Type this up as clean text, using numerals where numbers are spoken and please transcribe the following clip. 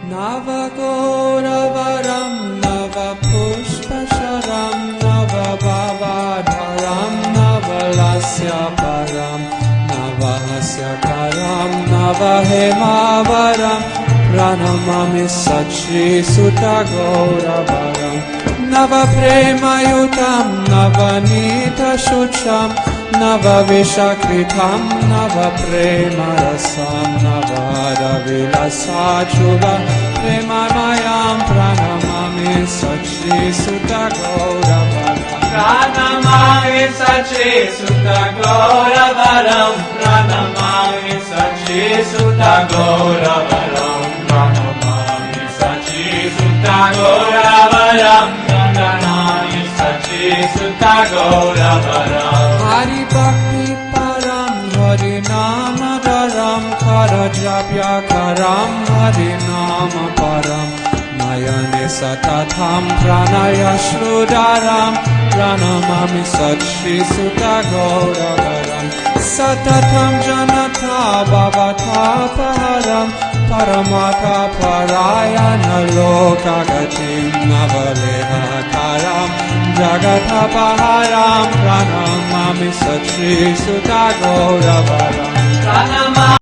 Navagoravam Navapushpasharam Navabhavadharam Navalasyaparam Navahasyaparam Navahemavaram Pranamami Satchri Sutta Gauravaram Navapremayutam Navanita Shucham Navavishakritam Navapremarasam Navadavilasachuva Premamayam Pranamami Satchri Sutta Gauravaram Pranamami Satchri Sutta Gauravaram Pranamami Satchri Sutta Gauravaram Pranamami Satchri Sutta Gauravaram Pranamami Satchri Sutta Gauravaram Hari Bhakti Param Hari Nama Daram Karajapya Karam Hari Nama Param Nayane Satatham Pranaya Shrudaram Pranamami Satchri Sutta Gauravaram Satatham Janata Bhavata Param Paramata Parayana Lokagatim Navaleha Karam Jagata Paharam Pranamami Satchri Sutta Gauravaram